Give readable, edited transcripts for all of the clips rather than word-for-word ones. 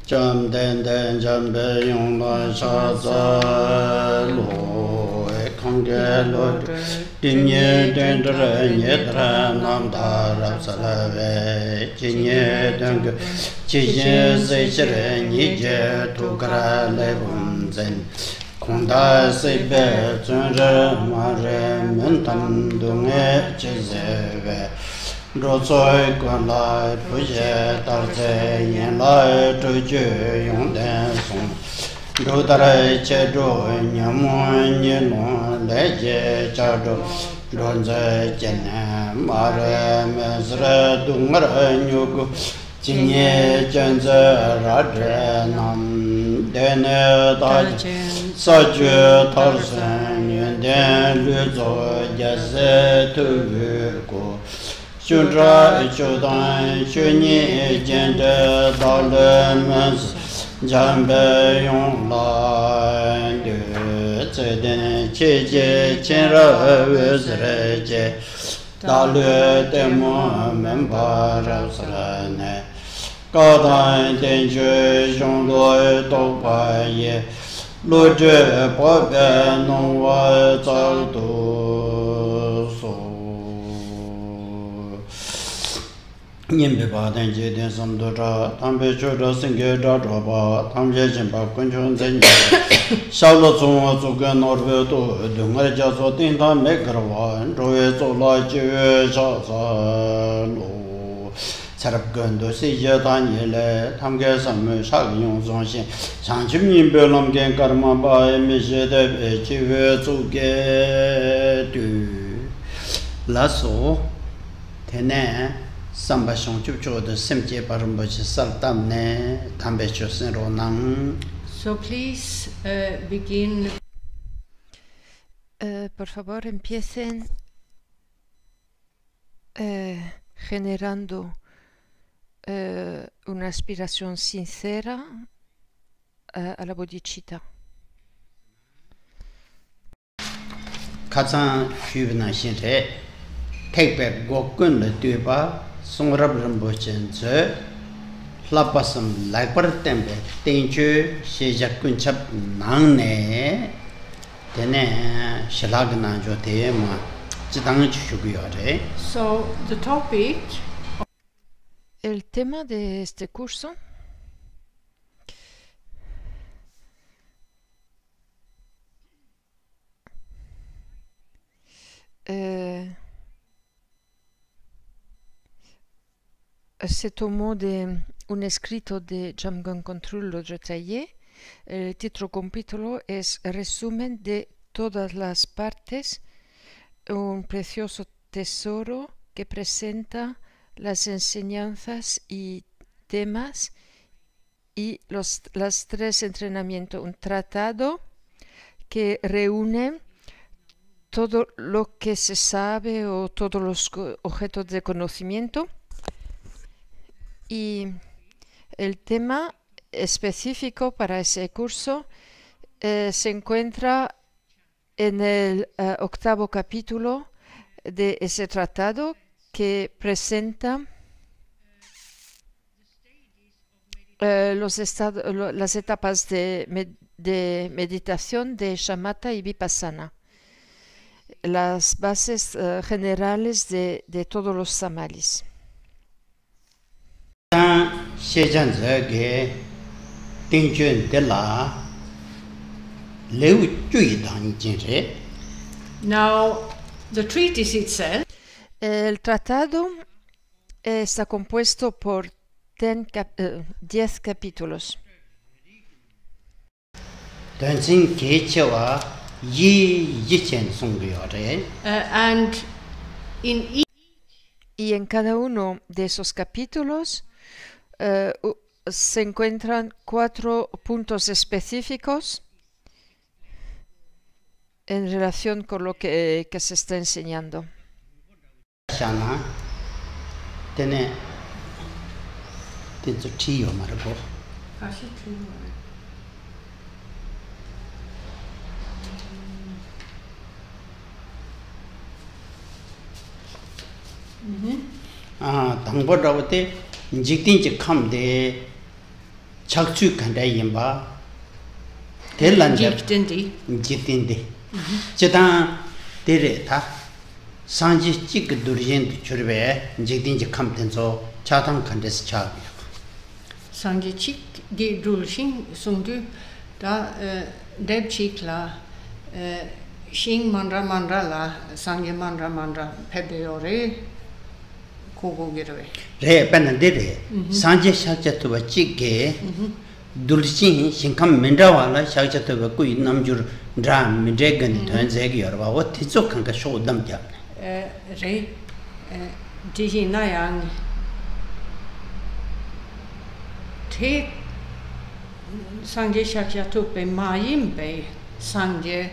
Jam den den jam be yong la sha za lo kong ge lo din ye den de ye tra nam da ra sa la ve jin ye den ge ji ye zai shi re ni je tu gra le bun zen kong da se be zhen re ma re men tam dong ye ji ze ve Rô tsoi quan lai pu ye tar tse yin lai zhu ju yong den song Rô tarai che zhu nyam mo nye long le ye cha zhu Rô tse jen ne ma re me se re dung re nyu gu Jin ye jen tse ra zhe nam den ne da sa ju tar sen yun den lu zo ye se tu yu gu Xu zha xiu dan xiu ni jian zhe da le men jian bei yong lai du zai den qi jie qian re wu zi re jie da le de mo men ba ra sa le ne Gao dan den zhe yong luo dou ba ye lu zhe bo be nong wa zao du su Yin bi ba den ji den sam do zha, tam bei chu zha sing ge zha zha ba, tam jie jin ba kun chun zhen jie. Xiao le zong wa zu ge nor wei du, du ngai jia zuo ding dan mei ge wa, zhou ye zou lai ji yue sha sa lu. Cai rab gen du si ye dan ye le, tam ge sam mei sha ge yong zong xin. Chang qim yin bei lam gen gar ma ba ye mi xie de bei ji yue zu ge du. La su, ten ne. Samba shong chup chup de semje parum bochi saltam ne tambe chosen ronang. So please begin. Por favor, empiecen generando una aspiración sincera a la bodhicitta. Katsan hyubna shinre tekbe gokun le tuba Song rab rambo chen tse lapasam laikpar tembe tenchu shejak kunchap nang ne tene shilag na jo te ma chitang chugu yore. So the topic El tema de este curso se tomó de un escrito de Jamgon Control lo detallé. El título capítulo es Resumen de todas las partes, un precioso tesoro que presenta las enseñanzas y temas y los tres entrenamientos, un tratado que reúne todo lo que se sabe o todos los objetos de conocimiento. Y el tema específico para ese curso se encuentra en el octavo capítulo de ese tratado que presenta las etapas de meditación de Shamatha y Vipassana, las bases generales de todos los samadhis. Now, the treatise itself. El tratado está compuesto por 10 capítulos. And in y en cada uno de esos capítulos se encuentran 4 puntos específicos en relación con lo que se está enseñando. 당보라고때 직딩직 함데 착추 간다 임바 델란데 Jiktendi. 제단 데레다 상지 찍 두르젠 줄베 직딘지 컴텐소 차당 간데스 차 Sangye chik gi dulshin sungdu da deb chikla shing mandra la sangye mandra pebeyore kogo girwe. 레 벤데레 상지 샤자토바 찍게 둘신 신감 멘다와라 샤자토바 꾸이 남줄 라 미제근 던제기 여러바 어 티족한가 쇼담자 Re dihinayang te sangye shakjatupe mayimbe sangye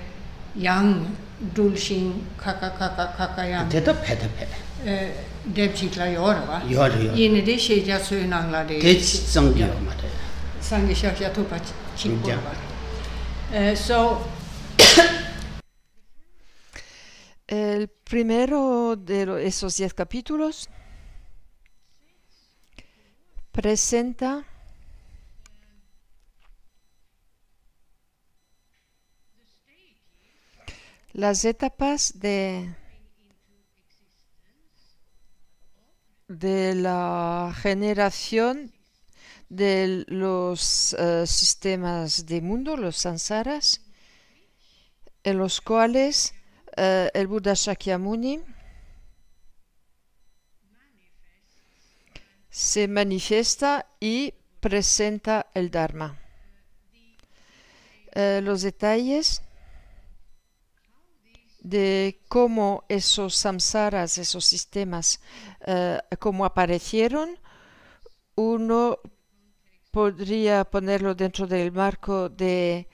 yang dulshin kakayang 대답해 debchikla yorwa 요르요 yene de sheja suinangla de 대성기요 말해 sangye shakjatupa chikporwa so El primero de esos 10 capítulos presenta las etapas de la generación de los sistemas de mundo, los samsaras, en los cuales el Buda Shakyamuni se manifiesta y presenta el Dharma. Los detalles de cómo esos samsaras, esos sistemas, cómo aparecieron, uno podría ponerlo dentro del marco del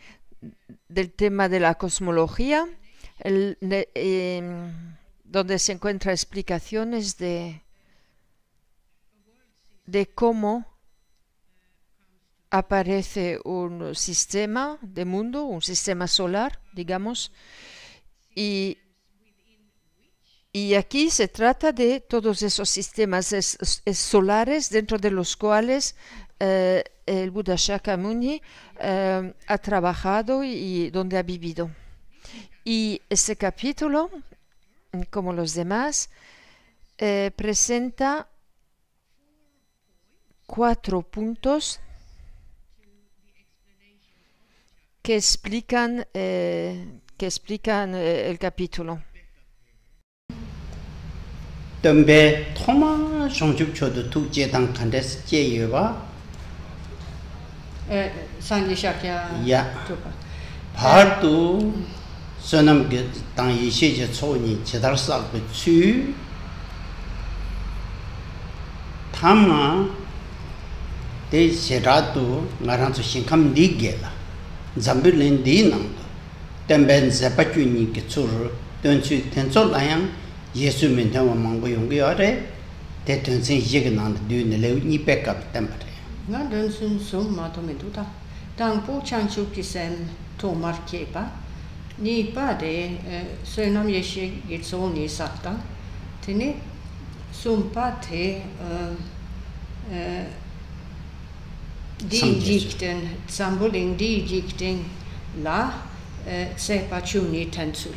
tema de la cosmología, donde se encuentran explicaciones de cómo aparece un sistema de mundo, un sistema solar, digamos, y aquí se trata de todos esos sistemas solares dentro de los cuales el Buda Shakyamuni ha trabajado y donde ha vivido. Y este capítulo, como los demás, presenta 4 puntos que explican el capítulo. 덤베 토마 성줍초도 투제당 칸데스 제여바 sangye shakya 야 tupa 바르도 선남게 당 이시제 초니 제달삭베 추 타마 데세라도 나란서 신감 리게라 잠빌린 디낭도 덤벤 자파추니 게추르 던추 텐솔라양 예수 민다와 망고 용기어레 대전신 이게난 düğünle ni backup temper nga dönsun sum matomeduta tangpo changchukisen tomar kepa ni pa de soinam yeshe gitsoni sakta tene sumpa te di jikten sambuling di jikten la sepa chuni tensul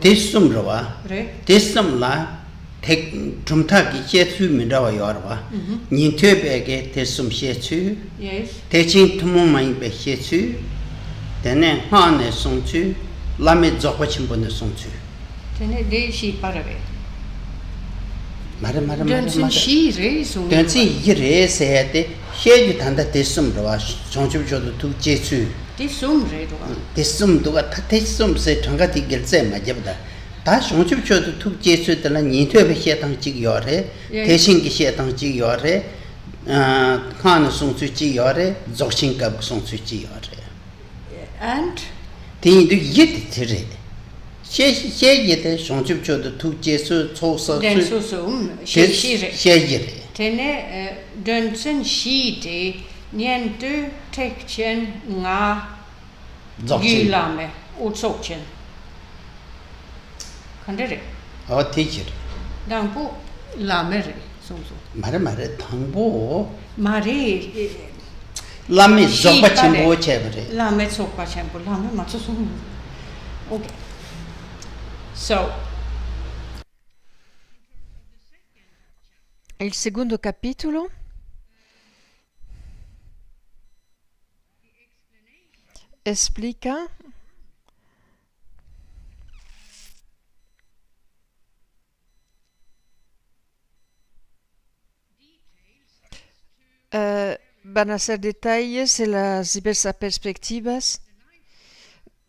됐음로와 됐음라 tek 좀타기 제수민라와 요르와 니퇴베게 됐음 셰추 대진 투모마이 베셰추 데네 하네 송추 라메 조코친 번의 송추 테네 데시 파라베 말아 던슨 시레 송 던슨 이레 세데 셰주 단다 됐음로와 송추조도 두 제추 됐음도가 다 됐음세 정가디 결제 맞습니다. 다 송집초도 툭 제수들라 니퇴베 시당직 요래 대신기 시당직 요래 칸 송수지 요래 적신갑 송수지 요래 and 디도 예트레 셰예데 송집초도 툭 제수 초서 시시레 셰예레 테네 던슨 시데 niente tekchen nga gilame utsokchen kandere teacher dampo lamere soso 말에 당보 mare Lami zokpa chenpo chebri. Lame tsokpa chenpo, lame matsu sung. Okay. So, il secondo capitolo explica van a ser detalles de las diversas perspectivas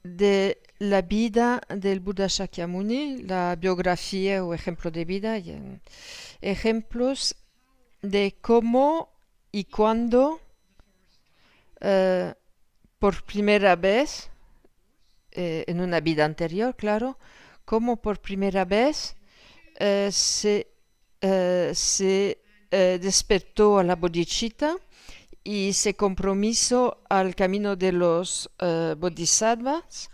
de la vida del Buda Shakyamuni, la biografía o ejemplo de vida, y ejemplos de cómo y cuándo por primera vez, en una vida anterior, claro, cómo por primera vez se despertó a la bodhicitta y se compromiso al camino de los bodhisattvas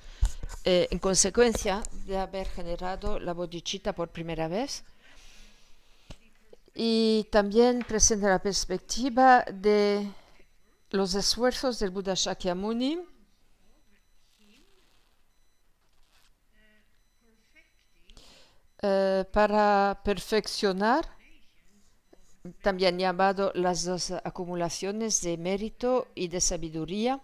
en consecuencia de haber generado la bodhicitta por primera vez. Y también presenta la perspectiva de los esfuerzos del Buda Shakyamuni para perfeccionar, también llamado las dos acumulaciones de mérito y de sabiduría,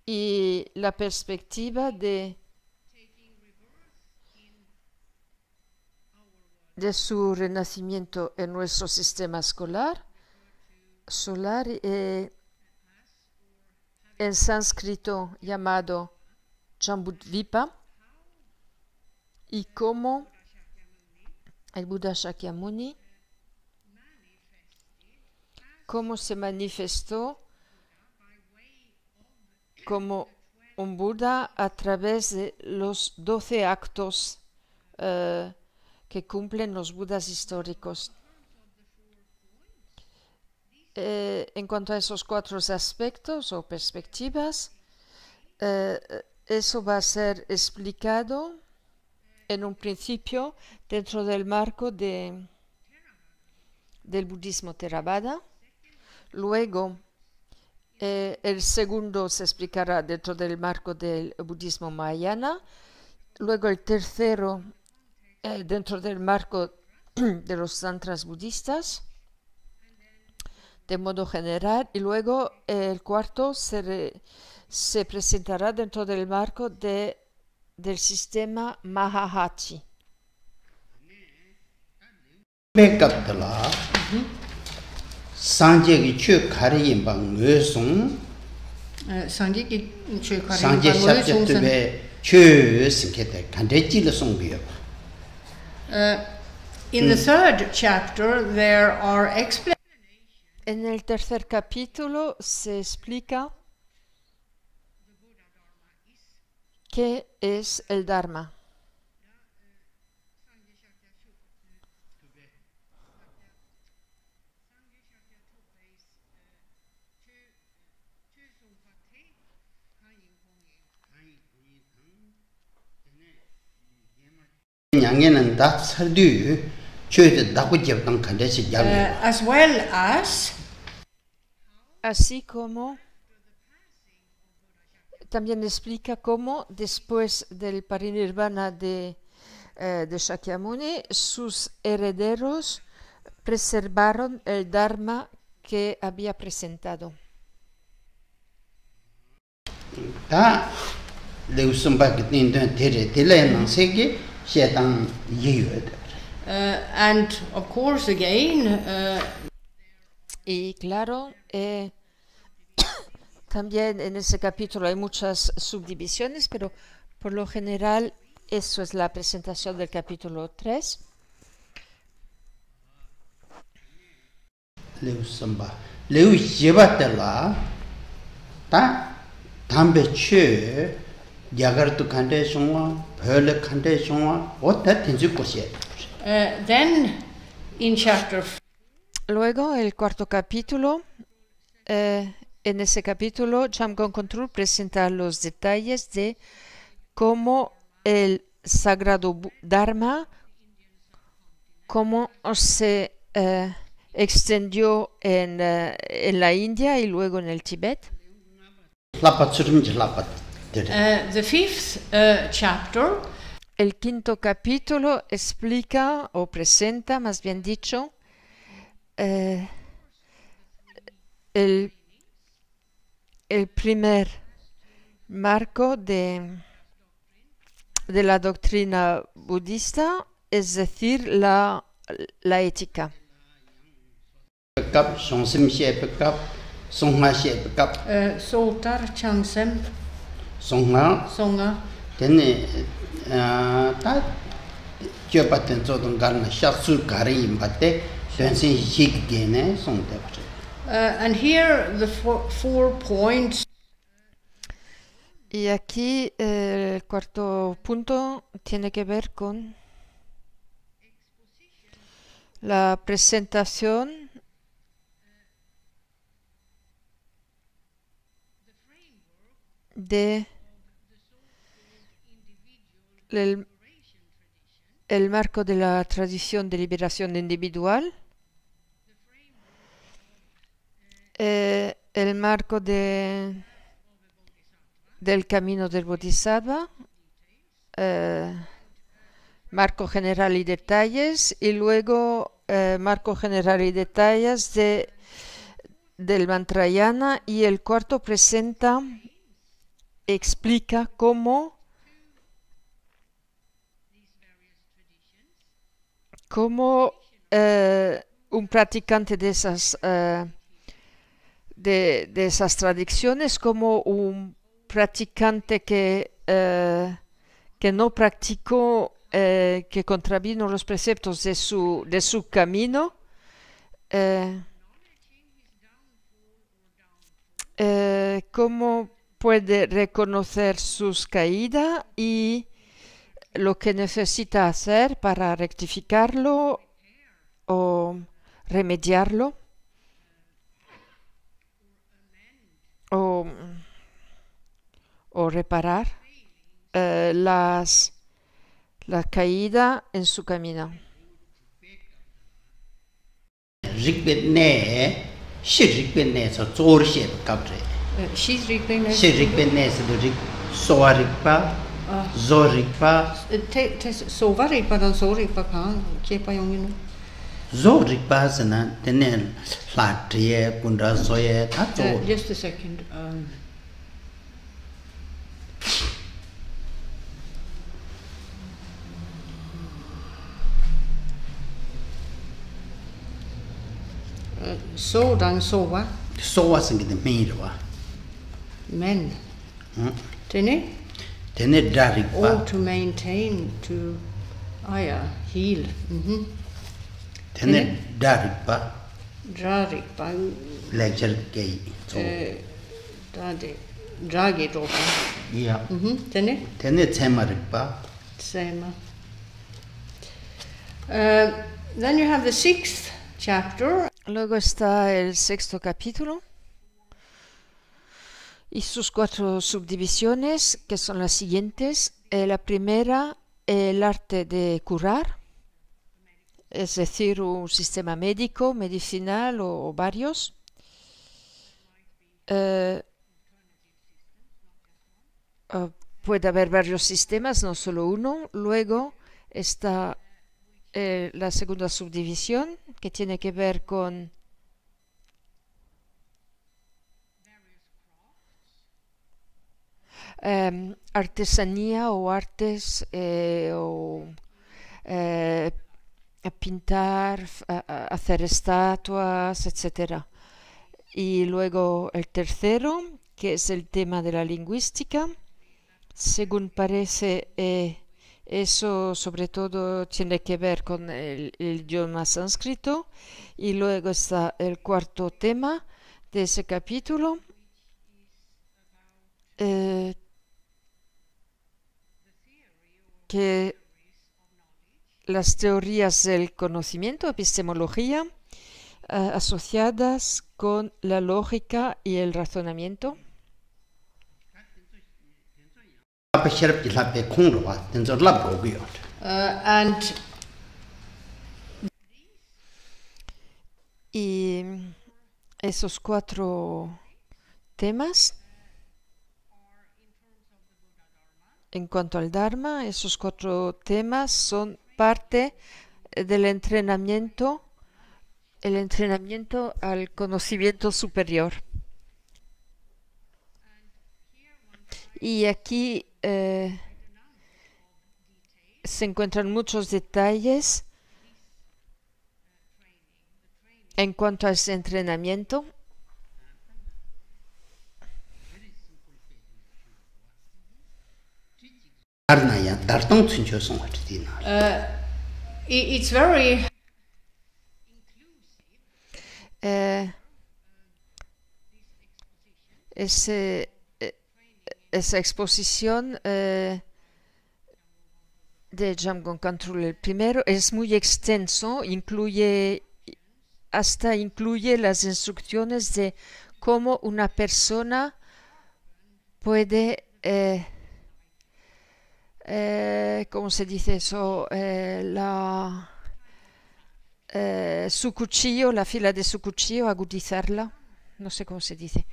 y la perspectiva de su renacimiento en nuestro sistema solar, en sánscrito llamado Jambudvipa, y cómo el Buda Shakyamuni, cómo se manifestó como un Buda a través de los 12 actos que cumplen los Budas históricos. En cuanto a esos 4 aspectos o perspectivas, eso va a ser explicado en un principio dentro del marco del budismo Theravada. Luego, el segundo se explicará dentro del marco del budismo Mahayana. Luego, el tercero dentro del marco de los tantras budistas, de modo general. Y luego, el cuarto se presentará dentro del marco del sistema Mahahachi. Bekaptala sanje gi chu khari yimba ngösung sanje ki chu khari sanje shabje tube chu sinkete kande ji le song bi. In the third chapter there are explanations. En el tercer capítulo se explica qué es el Dharma. As well as, así como también explica cómo después del parinirvana de Shakyamuni, sus herederos preservaron el Dharma que había presentado. And of course again, y claro, también en ese capítulo hay muchas subdivisiones, pero por lo general eso es la presentación del capítulo 3. Then in chapter, luego el cuarto capítulo, en ese capítulo Jamgon Kongtrul presenta los detalles de cómo el sagrado Dharma, cómo se extendió en la India y luego en el Tíbet. The fifth chapter El quinto capítulo explica o presenta, más bien dicho, el primer marco de la doctrina budista, es decir, la ética. Sotar, Changsem, Songa Songa, tene ta kyopaten zodon garna shatsu gari imbate tensin hikgene sonde. and here the four points. Y aquí el cuarto punto tiene que ver con la presentación de el marco de la tradición de liberación individual, el marco del camino del Bodhisattva, marco general y detalles, y luego marco general y detalles del Mantrayana, y el cuarto explica cómo un practicante de esas tradiciones, como un practicante que no practicó, que contravino los preceptos de su camino, cómo puede reconocer sus caídas y lo que necesita hacer para rectificarlo o remediarlo o reparar la caída en su camino. Zorikpa dan Zorikpa kan kepa yonginu. Zorikpa sana tenen latye kunda soye tato. Just a second. So dan sowa. Sowa singide meirwa. Men. Tene? Tene darikpa. All to maintain, to heal. Tene darikpa. Drarikpa. Lecture gay. Dragi dropa. Yeah. Tene? Tene temarikpa. Sema. Then you have the sixth chapter. Luego está el sexto capítulo y sus 4 subdivisiones, que son las siguientes. La primera, el arte de curar, es decir, un sistema médico, medicinal o varios. Puede haber varios sistemas, no solo uno. Luego está la segunda subdivisión, que tiene que ver con artesanía o artes, pintar, hacer estatuas, etc. Y luego el tercero, que es el tema de la lingüística. Según parece, eso sobre todo tiene que ver con el idioma sánscrito. Y luego está el cuarto tema de ese capítulo, que las teorías del conocimiento, epistemología, asociadas con la lógica y el razonamiento. Y esos 4 temas, en cuanto al Dharma, esos 4 temas son parte del entrenamiento, el entrenamiento al conocimiento superior. Y aquí se encuentran muchos detalles en cuanto a ese entrenamiento. It's very esa exposición de Jamgon Kongtrul, el primero, es muy extenso, incluye las instrucciones de cómo una persona puede, ¿cómo se dice eso? Su cuchillo, la fila de su cuchillo, agudizarla, no sé cómo se dice.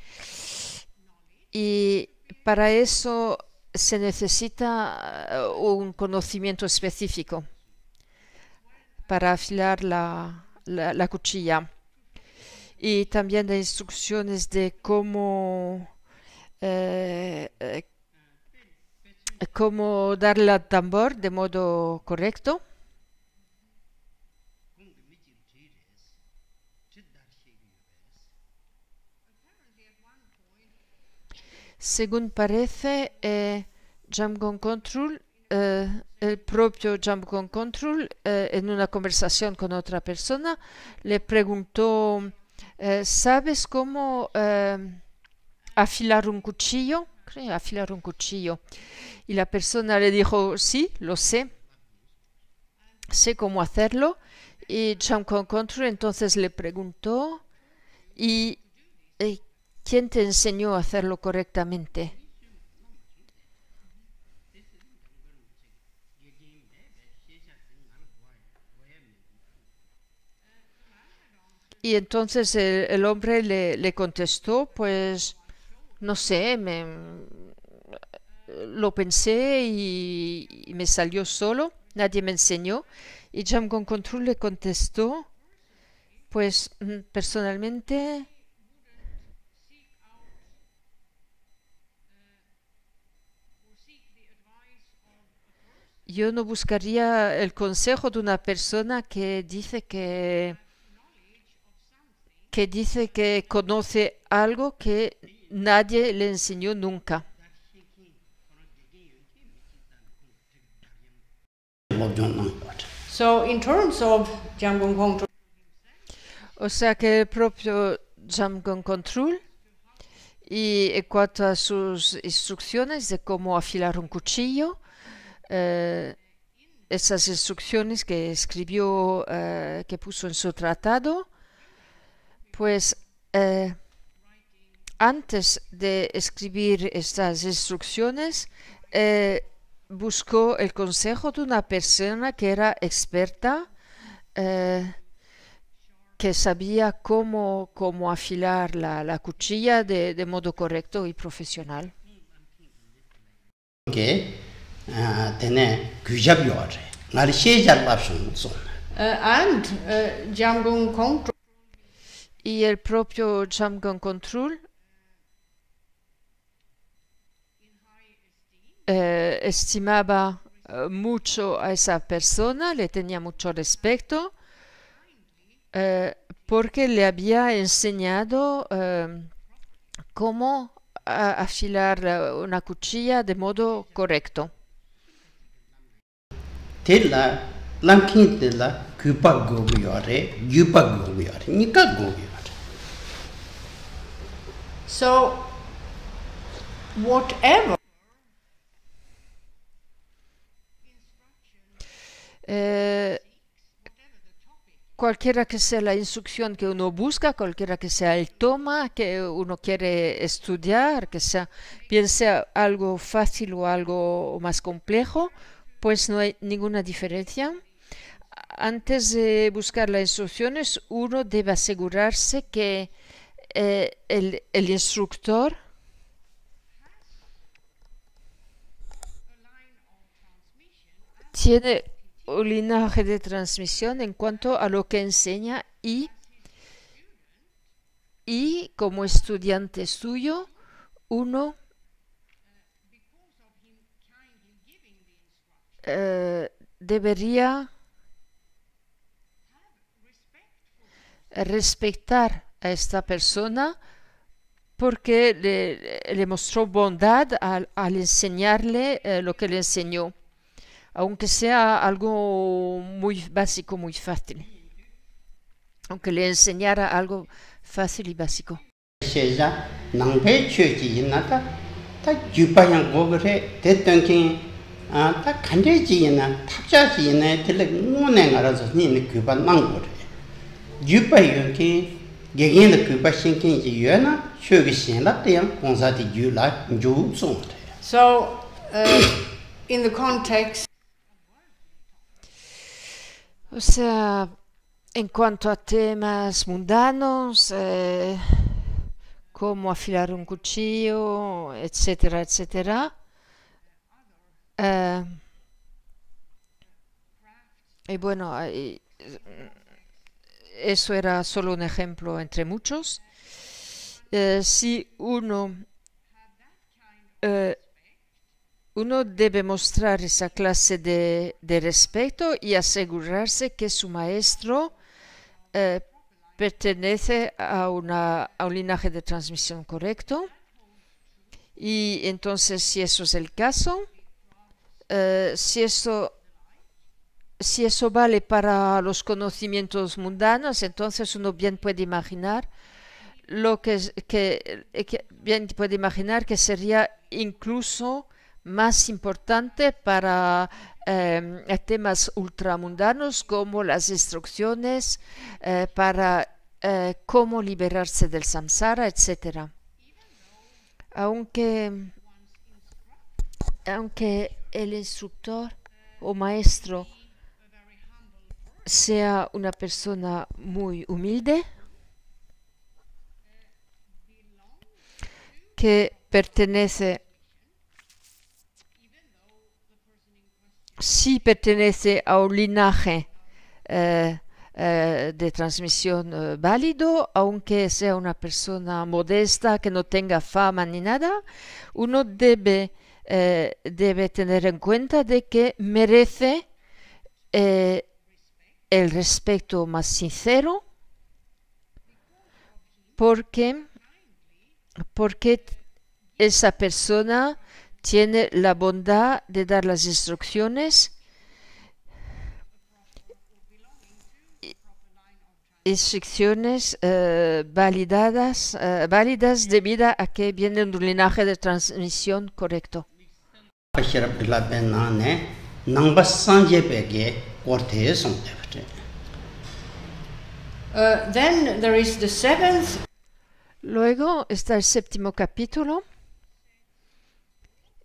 Y para eso se necesita un conocimiento específico para afilar la cuchilla. Y también de instrucciones de cómo darle al tambor de modo correcto. Según parece, Jamgon Kongtrul, el propio Jamgon Kongtrul, en una conversación con otra persona, le preguntó, ¿sabes cómo afilar un cuchillo? Afilar un cuchillo. Y la persona le dijo, sí, lo sé. Sé cómo hacerlo. Y Jamgon Kongtrul entonces le preguntó, ¿y quién te enseñó a hacerlo correctamente? Y entonces el hombre le contestó, pues, no sé, lo pensé y me salió solo, nadie me enseñó. Y Jamgon Kongtrul le contestó, pues, personalmente, yo no buscaría el consejo de una persona que dice que conoce algo que nadie le enseñó nunca. so in terms of Jamgon Kongtrul. O sea que el propio Jamgon Kongtrul, y en cuanto a sus instrucciones de cómo afilar un cuchillo, esas instrucciones que escribió, que puso en su tratado, pues antes de escribir estas instrucciones, buscó el consejo de una persona que era experta, que sabía cómo afilar la cuchilla de modo correcto y profesional. And Jamgon Kongtrul Y el propio Jamgon Kongtrul estimaba mucho a esa persona, le tenía mucho respeto, porque le había enseñado cómo afilar una cuchilla de modo correcto. So whatever cualquiera que sea la instrucción que uno busca, cualquiera que sea el tema que uno quiere estudiar, que sea, bien sea algo fácil o algo más complejo, pues no hay ninguna diferencia. antes de buscar las instrucciones, uno debe asegurarse que el instructor tiene un linaje de transmisión en cuanto a lo que enseña y como estudiante suyo, uno debería respetar a esta persona porque le mostró bondad al enseñarle lo que le enseñó, aunque sea algo muy básico, muy fácil, aunque le enseñara algo fácil y básico. So, in the context, o sea, en cuanto a temas mundanos, como afilar un cuchillo, etcétera, etcétera, y bueno, eso era solo un ejemplo entre muchos. Si uno debe mostrar esa clase de respeto y asegurarse que su maestro pertenece a un linaje de transmisión correcto. Y entonces, si eso es el caso, si eso vale para los conocimientos mundanos, entonces uno bien puede imaginar que sería incluso más importante para temas ultramundanos como las instrucciones para cómo liberarse del samsara, etc. Aunque el instructor o maestro sea una persona muy humilde, que pertenece a un linaje de transmisión válido, aunque sea una persona modesta, que no tenga fama ni nada, uno debe tener en cuenta de que merece el respeto más sincero, porque esa persona tiene la bondad de dar las instrucciones válidas debido a que vienen de un linaje de transmisión correcto. Then there is the seventh. Luego está el séptimo capítulo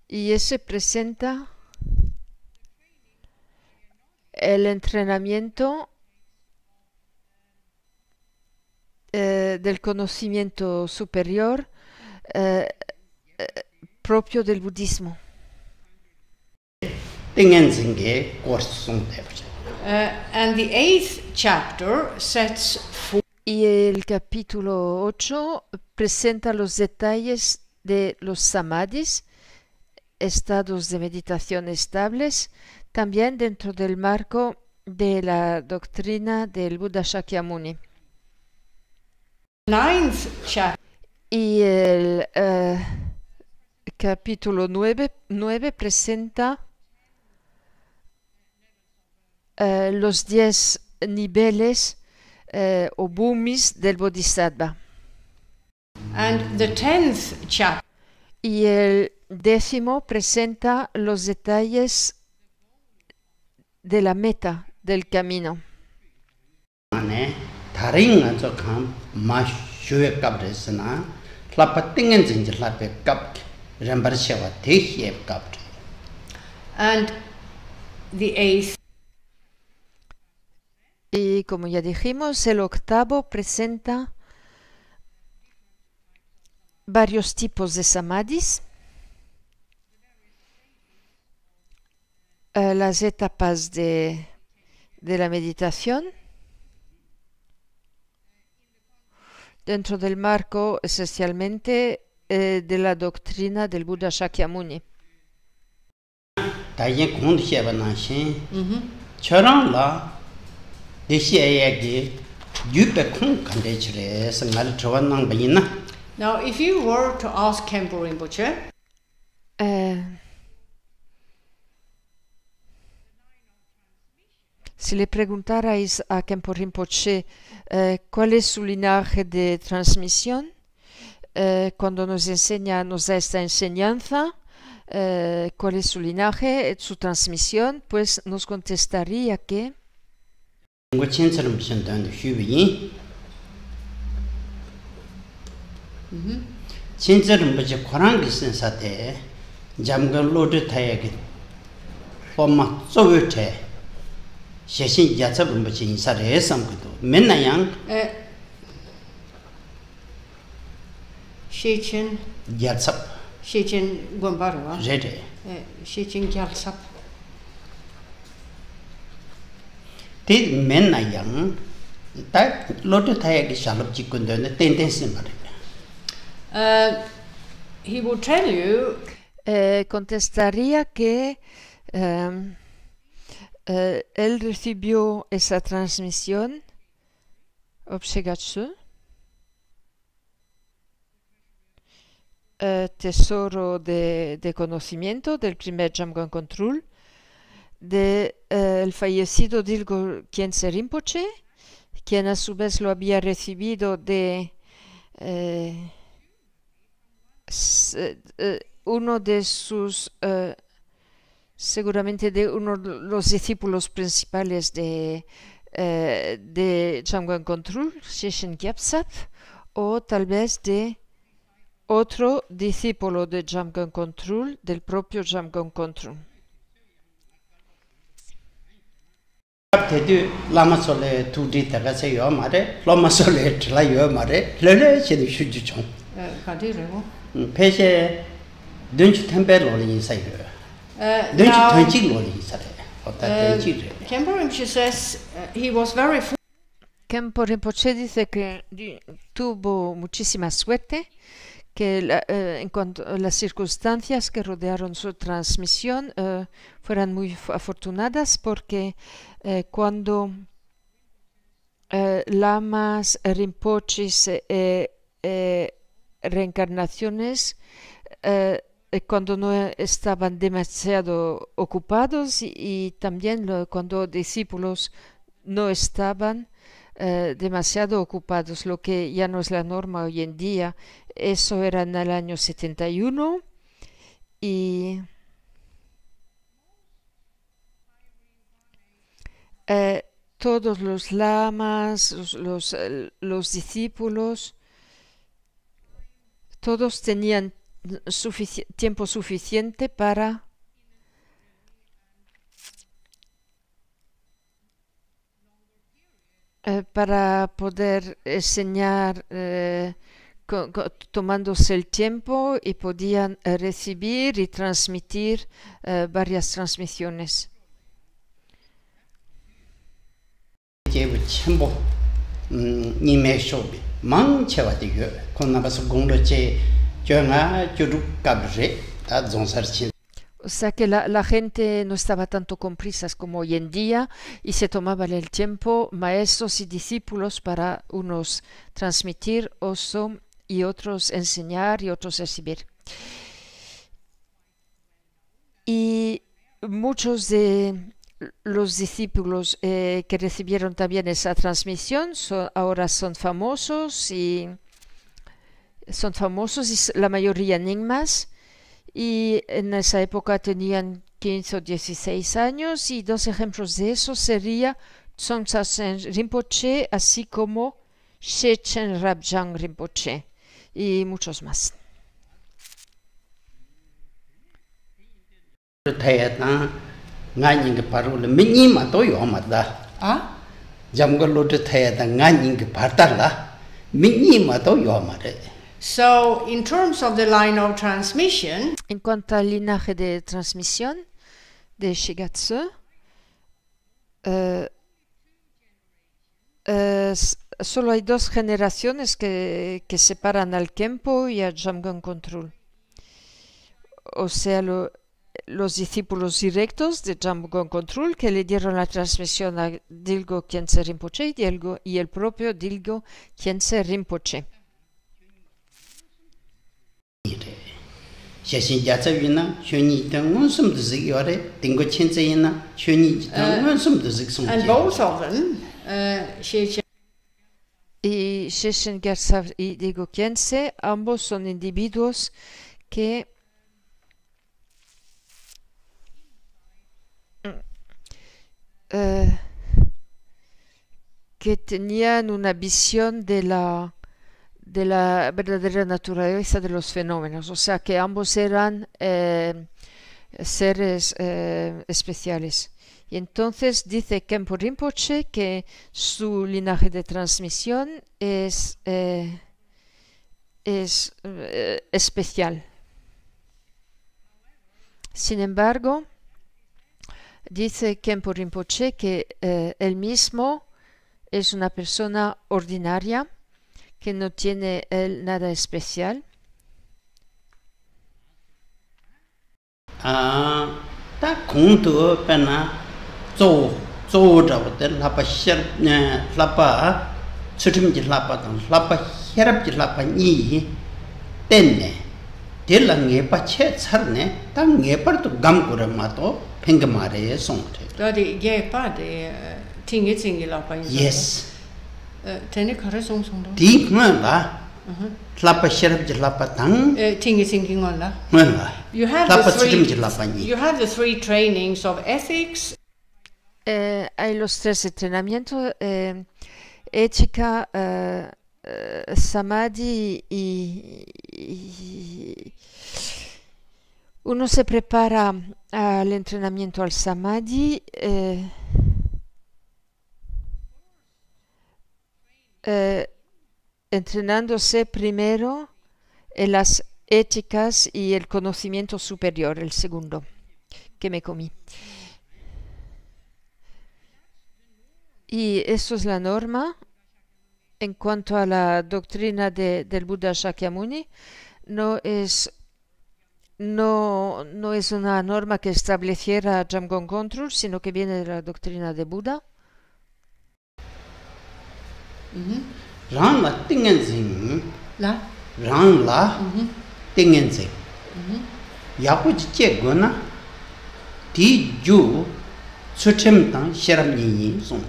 y ese presenta el entrenamiento del conocimiento superior propio del budismo. And the eighth chapter sets forth. Y el capítulo 8 presenta los detalles de los samadhis, estados de meditación estables, también dentro del marco de la doctrina del Buda Shakyamuni. Ninth chapter. Y el capítulo 9 presenta los 10 niveles o bhumis del Bodhisattva. And the 10th chapter. Y el 10º presenta los detalles de la meta del camino. And the 8th. Y como ya dijimos, el octavo presenta varios tipos de samadhis, las etapas de la meditación, dentro del marco esencialmente de la doctrina del Buda Shakyamuni. Now, if you were to ask Khenpo Rinpoche, si le preguntarais a Khenpo Rinpoche cuál es su linaje de transmisión, cuando nos da esta enseñanza, cuál es su linaje, su transmisión, pues nos contestaría que Shechen Gwambara, Shechen Gyalsap. He will tell you contestaría que él recibió esa transmisión, Obshegatsu, tesoro de conocimiento del primer Jamgon Control, el fallecido Dilgo Khyentse Rinpoche, quien a su vez lo había recibido de uno de sus, seguramente de uno de los discípulos principales de Jamgon Control, Shechen Gyaltsab, o tal vez de otro discípulo de Jamgon Control, del propio Jamgon Control. Khenpo Rinpoche says he was very Khenpo Rinpoche dice que tuvo muchísima suerte, que en cuanto a las circunstancias que rodearon su transmisión fueran muy afortunadas, porque cuando lamas, rinpoches, reencarnaciones, cuando no estaban demasiado ocupados y también cuando discípulos no estaban demasiado ocupados, lo que ya no es la norma hoy en día. Eso era en el año 71 y todos los lamas, los discípulos, todos tenían tiempo suficiente para poder enseñar tomándose el tiempo, y podían recibir y transmitir varias transmisiones. O sea que la gente no estaba tanto con prisas como hoy en día, y se tomaban el tiempo, maestros y discípulos, para unos transmitir y otros enseñar y otros recibir. Y muchos de los discípulos que recibieron también esa transmisión ahora son famosos, y la mayoría enigmas, y en esa época tenían 15 o 16 años, y dos ejemplos de eso sería Tsongtsen Rinpoche, así como Shechen Rabjang Rinpoche, y muchos más. jamgalo thaya da ngani ge partala minni ma to yo mare. So, in terms of the line of transmission, En cuanto al linaje de transmisión de Shigatsu, solo hay dos generaciones que separan al Kempo y a Jamgon Control. O sea, los discípulos directos de Jamgon Control que le dieron la transmisión a Dilgo Khyentse Rinpoche y el propio Dilgo Khyentse Rinpoche. Shashin Jatsa Vina, Shuni Tangun Sum the Zig Yore, Dingo Chenzaina, Shuni Tangun Sum the Zig Sum. and both of them, Y Sheshen Gyatso y Dilgo Khyentse, ambos son individuos que tenían una visión de la verdadera naturaleza de los fenómenos, o sea que ambos eran seres especiales. Y entonces dice Khenpo Rinpoche que su linaje de transmisión es especial. Sin embargo, dice Khenpo Rinpoche que él mismo es una persona ordinaria, que no tiene él nada especial. Ta kuntu pena zo zhaw de lapa sher lapa chutim ji lapa dan lapa herab ji lapa ni tenne de la nge pa che char ne ta nge par to gam kure ma to pheng ma re song the. då det ger på det tingi lapa in. Yes. Tenne kare som då. Di la lapa sherab ji lapa tang Tingi ngolla. la. You have Lapa the chutim ji lapa ni. you have the three trainings of ethics, Hay los tres entrenamientos, ética, samadhi y uno se prepara al entrenamiento al samadhi entrenándose primero en las éticas y el conocimiento superior, el segundo que me comí. Y eso es la norma. En cuanto a la doctrina del Buda Shakyamuni, no es una norma que estableciera Jamgon Control, sino que viene de la doctrina de Buda. Rang la tingen zing la rang la tingen zing yaku ji che go na di ju chutim tang sheram ni song.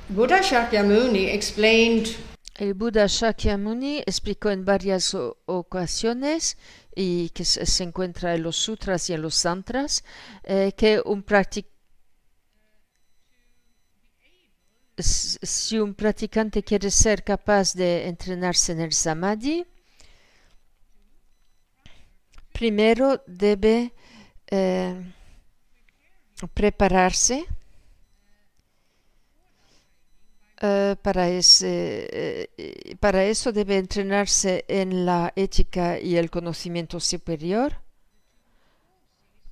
Buddha Shakyamuni explained El Buda Shakyamuni explicó en varias ocasiones, y que se encuentra en los sutras y en los santras, que si un practicante quiere ser capaz de entrenarse en el samadhi, primero debe prepararse. Para eso debe entrenarse en la ética y el conocimiento superior,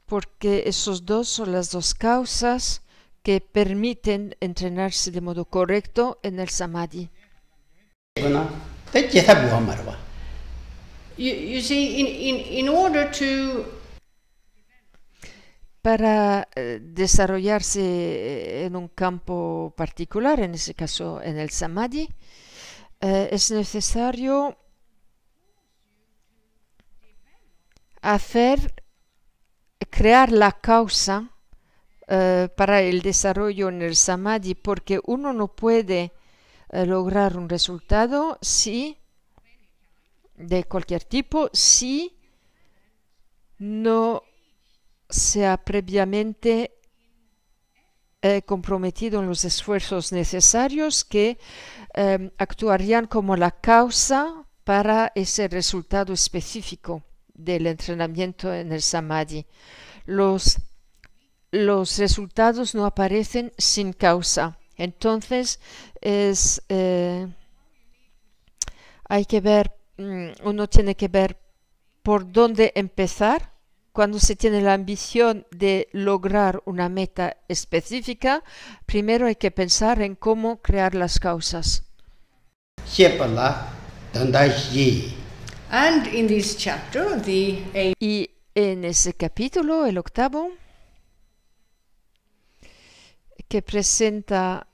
porque esos dos son las dos causas que permiten entrenarse de modo correcto en el samadhi. you see in order to Para desarrollarse en un campo particular, en ese caso en el samadhi, es necesario crear la causa para el desarrollo en el samadhi, porque uno no puede lograr un resultado de cualquier tipo si no se ha previamente comprometido en los esfuerzos necesarios que actuarían como la causa para ese resultado específico del entrenamiento en el samadhi. Los los resultados no aparecen sin causa. Entonces hay que ver, uno tiene que ver por dónde empezar. Cuando se tiene la ambición de lograr una meta específica, primero hay que pensar en cómo crear las causas. And in this chapter, Y en ese capítulo, el 8º, que presenta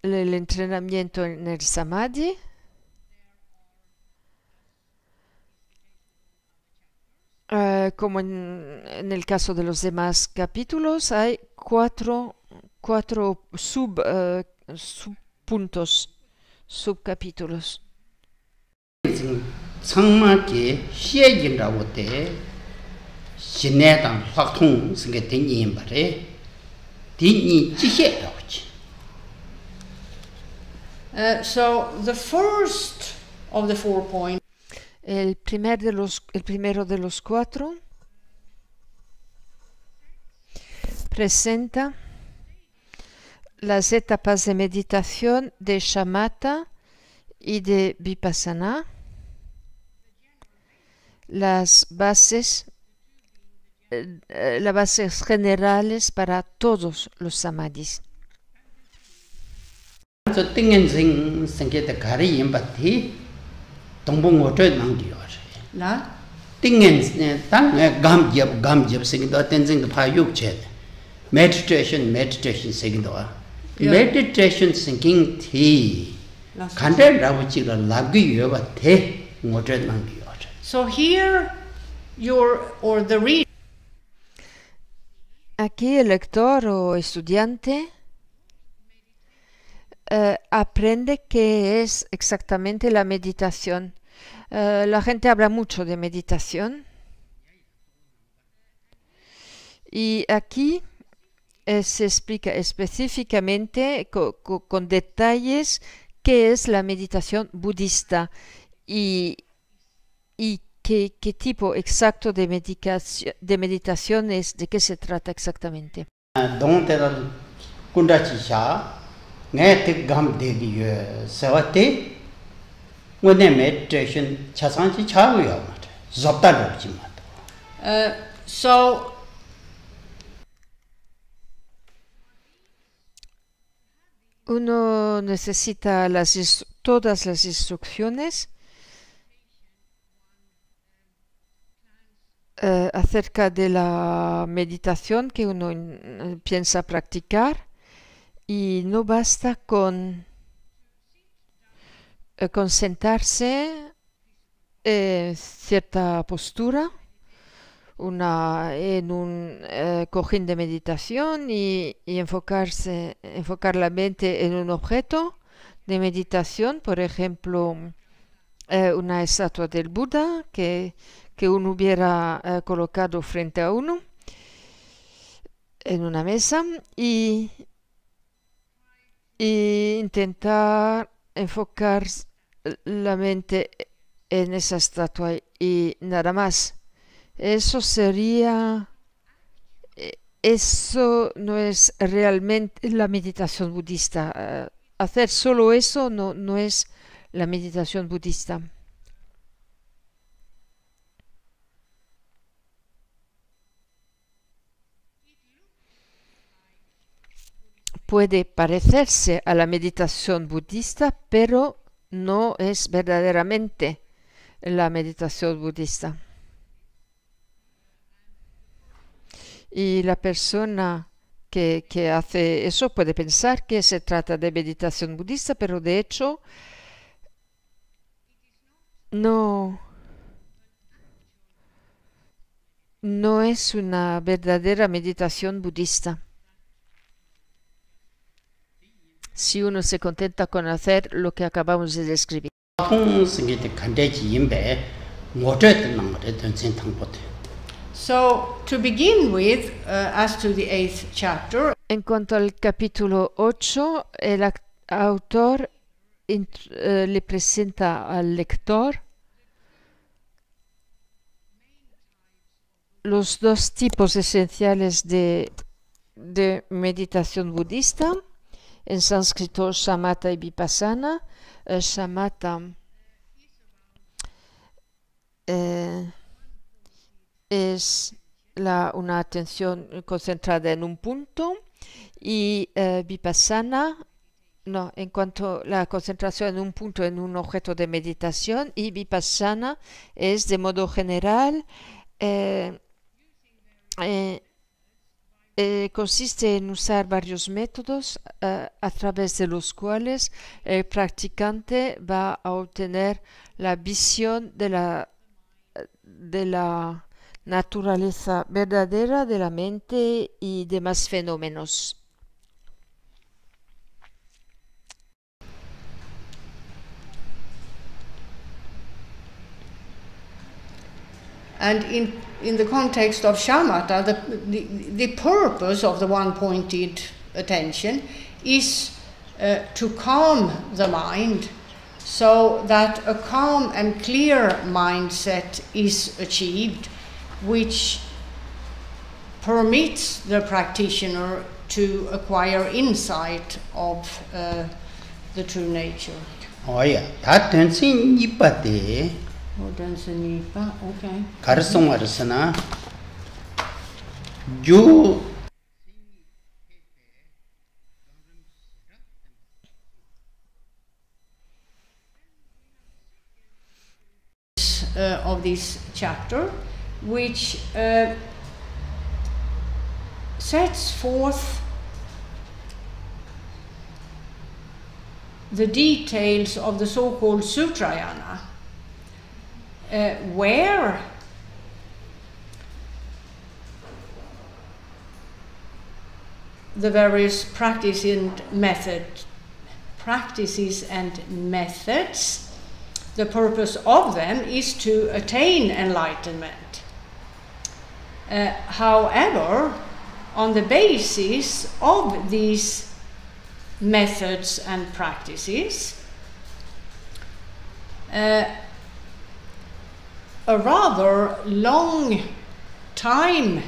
el entrenamiento en el Samadhi, como en el caso de los demás capítulos, hay cuatro subpuntos, subcapítulos. So the first of the 4 points. El primero de los 4 presenta las etapas de meditación de shamatha y de vipassana, las bases generales para todos los samadhis. Meditation thinking thi So here the reader. Aquí el lector o estudiante aprende qué es exactamente la meditación. La gente habla mucho de meditación y aquí se explica específicamente con detalles qué es la meditación budista y qué tipo exacto de meditación es, de qué se trata exactamente. So uno necesita todas las instrucciones acerca de la meditación que uno piensa practicar, y no basta con sentarse en cierta postura, en un cojín de meditación y enfocar la mente en un objeto de meditación, por ejemplo, una estatua del Buda que uno hubiera colocado frente a uno en una mesa y intentar enfocar la mente en esa estatua y nada más. Eso no es realmente la meditación budista. Hacer solo eso no es la meditación budista. Puede parecerse a la meditación budista, pero no es verdaderamente la meditación budista. Y la persona que hace eso puede pensar que se trata de meditación budista, pero de hecho no es una verdadera meditación budista. Si uno se contenta con hacer lo que acabamos de describir. So, to begin with, as to the 8th chapter, en cuanto al capítulo 8, el autor le presenta al lector los 2 tipos esenciales de de meditación budista, en sánscrito shamatha y vipassana. Shamatha es una atención concentrada en un punto, y vipassana, no, en cuanto a la concentración en un punto, en un objeto de meditación, y vipassana es de modo general, consiste en usar varios métodos a través de los cuales el practicante va a obtener la visión de la naturaleza verdadera de la mente y demás fenómenos. And in the context of shamatha, the purpose of the one-pointed attention is to calm the mind, so that a calm and clear mindset is achieved, which permits the practitioner to acquire insight of the true nature. Oh yeah, that tensing yipate. Okay. Karsongarsana. You of this chapter, which sets forth the details of the so-called Sutrayana, where the various practices and methods, the purpose of them is to attain enlightenment. However, on the basis of these methods and practices, a rather long time,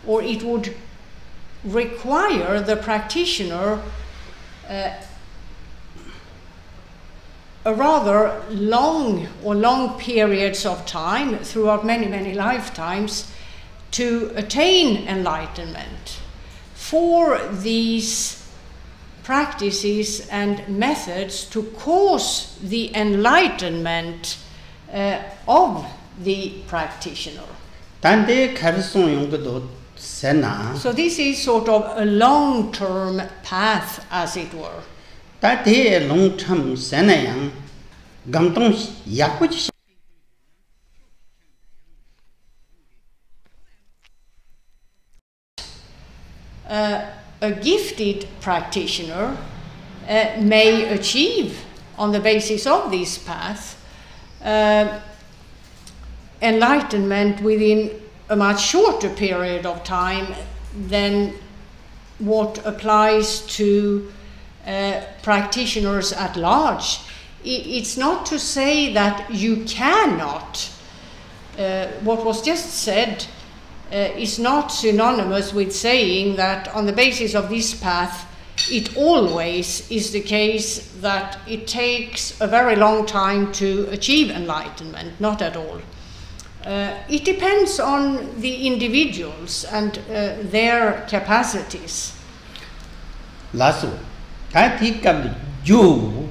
or it would require the practitioner a rather long periods of time throughout many lifetimes to attain enlightenment. For these practices and methods to cause the enlightenment of the practitioner. So this is sort of a long-term path, as it were. long-term senayang gangtong yakuch. A gifted practitioner may achieve, on the basis of this path, enlightenment within a much shorter period of time than what applies to practitioners at large. It's not to say that you cannot. What was just said is not synonymous with saying that on the basis of this path it always is the case that it takes a very long time to achieve enlightenment. Not at all. It depends on the individuals and their capacities. Lasso, I think of you.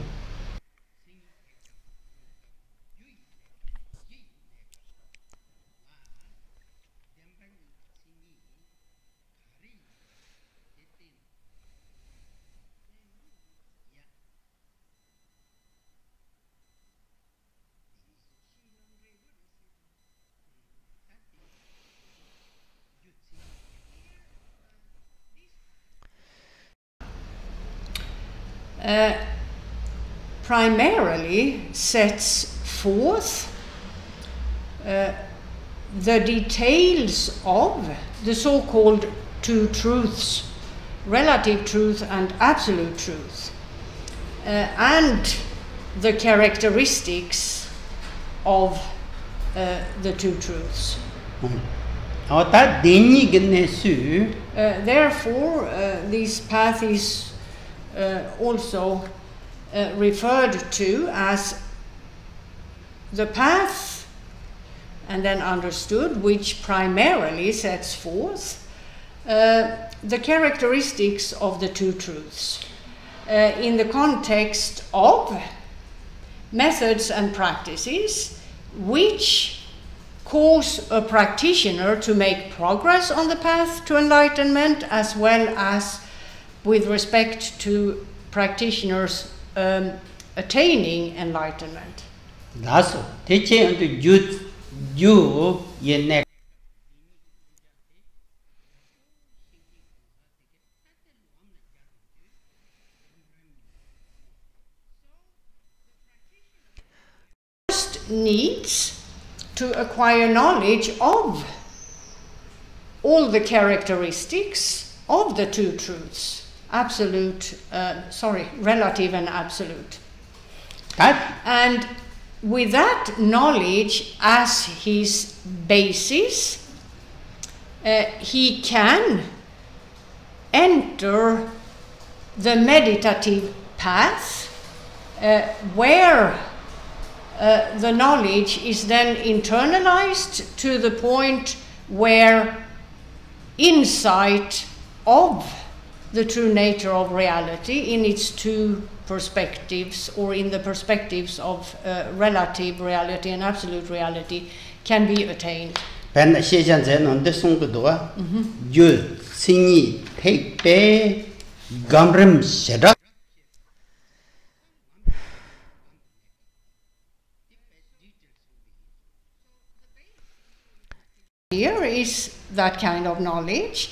Primarily sets forth the details of the so-called two truths, relative truth and absolute truth, and the characteristics of the two truths. Therefore, this path is also referred to as the path, and then understood, which primarily sets forth the characteristics of the two truths in the context of methods and practices which cause a practitioner to make progress on the path to enlightenment, as well as with respect to practitioners attaining enlightenment. That's teaching to you in needs to acquire knowledge of all the characteristics of the two truths, relative and absolute. And with that knowledge as his basis, he can enter the meditative path where the knowledge is then internalized to the point where insight of the true nature of reality in its two perspectives, or in the perspectives of relative reality and absolute reality, can be attained. Here is that kind of knowledge,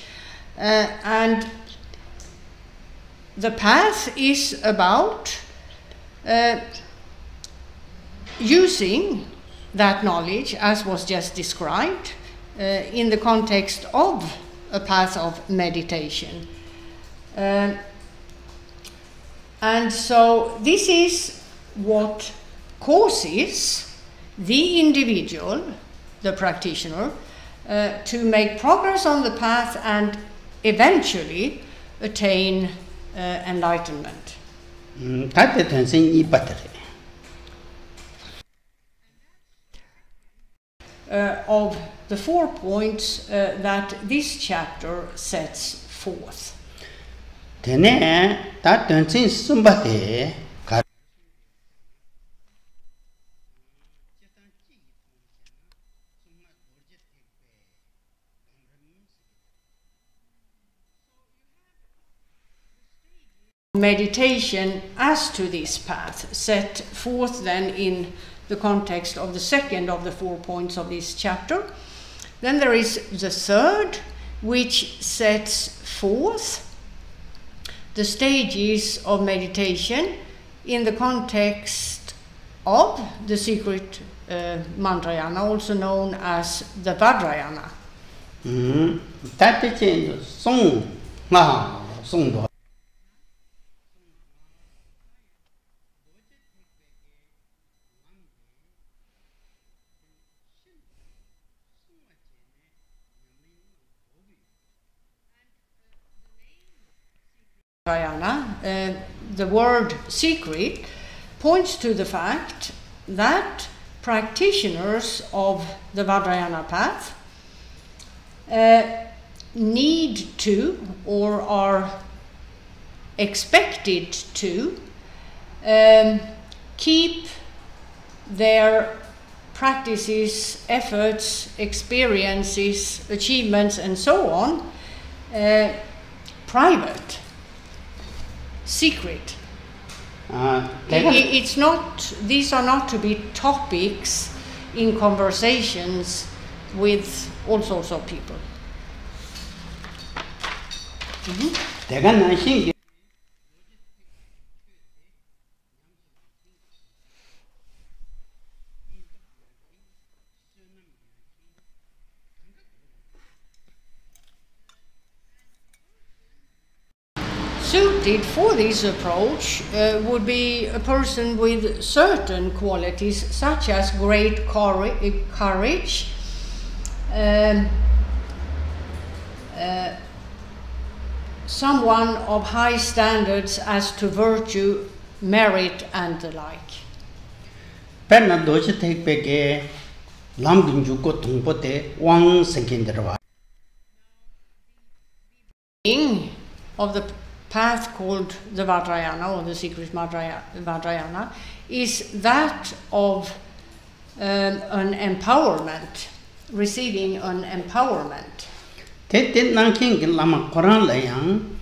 and the path is about using that knowledge, as was just described, in the context of a path of meditation. And so this is what causes the individual, the practitioner, to make progress on the path and eventually attain enlightenment. Of the 4 points that this chapter sets forth. Meditation as to this path set forth then in the context of the second of the 4 points of this chapter. Then there is the third, which sets forth the stages of meditation in the context of the secret Mantrayana, also known as the Vajrayana. The word secret points to the fact that practitioners of the Vajrayana path need to, or are expected to, keep their practices, efforts, experiences, achievements, and so on private. Secret. It's not; these are not to be topics in conversations with all sorts of people. Suited for this approach would be a person with certain qualities, such as great courage, someone of high standards as to virtue, merit, and the like. Penna doji take peke lam juko tungpote wang senkinderwa. Of the path called the Vajrayana, or the secret Vajrayana, is that of an empowerment, receiving an empowerment. Te nanking lama Quran layang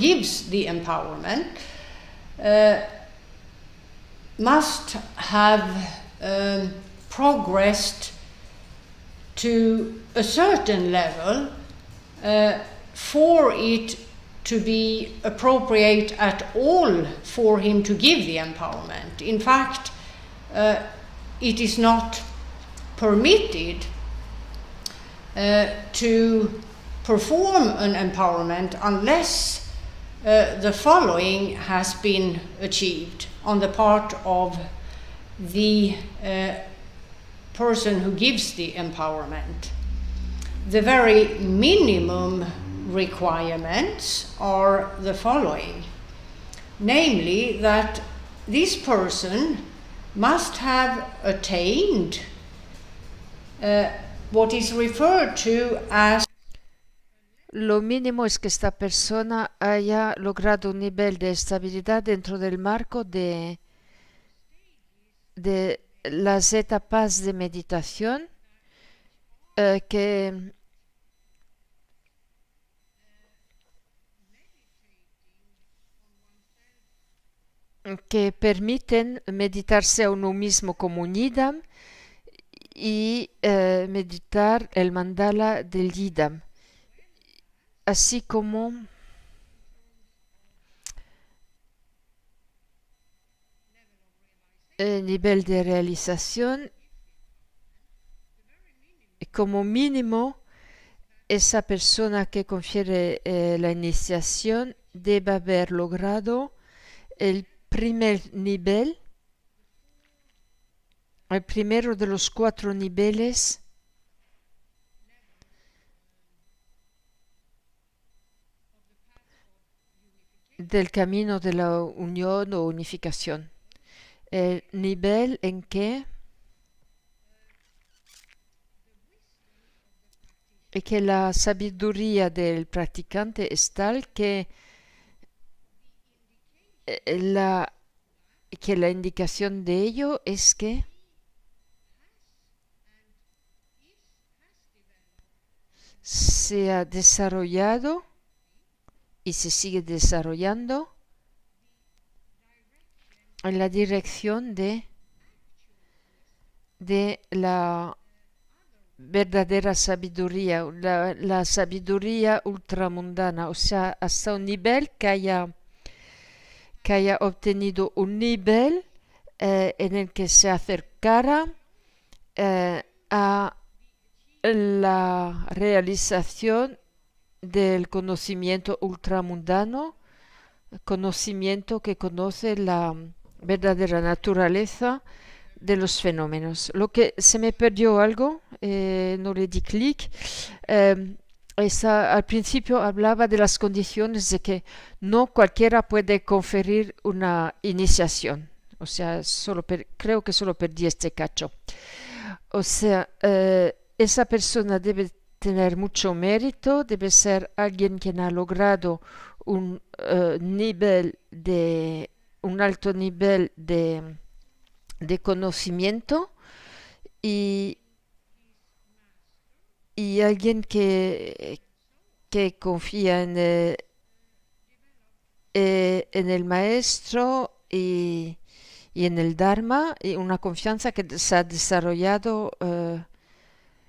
gives the empowerment must have progressed to a certain level for it to be appropriate at all for him to give the empowerment. In fact, it is not permitted to perform an empowerment unless the following has been achieved on the part of the person who gives the empowerment. The very minimum requirements are the following, namely that this person must have attained what is referred to as Lo mínimo es que esta persona haya logrado un nivel de estabilidad dentro del marco de las etapas de meditación que permiten meditarse a uno mismo como un idam y meditar el mandala del idam, así como el nivel de realización. Como mínimo, esa persona que confiere la iniciación debe haber logrado el primer nivel, el primero de los 4 niveles del camino de la unión o unificación. El nivel en que la sabiduría del practicante es tal que la indicación de ello es que se ha desarrollado y se sigue desarrollando en la dirección de la verdadera sabiduría, la sabiduría ultramundana, o sea, hasta un nivel que haya obtenido un nivel en el que se acercara a la realización del conocimiento ultramundano, conocimiento que conoce la verdadera naturaleza de los fenómenos. Lo que se me perdió algo, no le di clic. Al principio hablaba de las condiciones de que no cualquiera puede conferir una iniciación. O sea, creo que solo perdí este cacho. O sea, esa persona debe tener mucho mérito, debe ser alguien quien ha logrado un alto nivel de conocimiento y alguien que confía en el maestro y en el Dharma, y una confianza que se ha desarrollado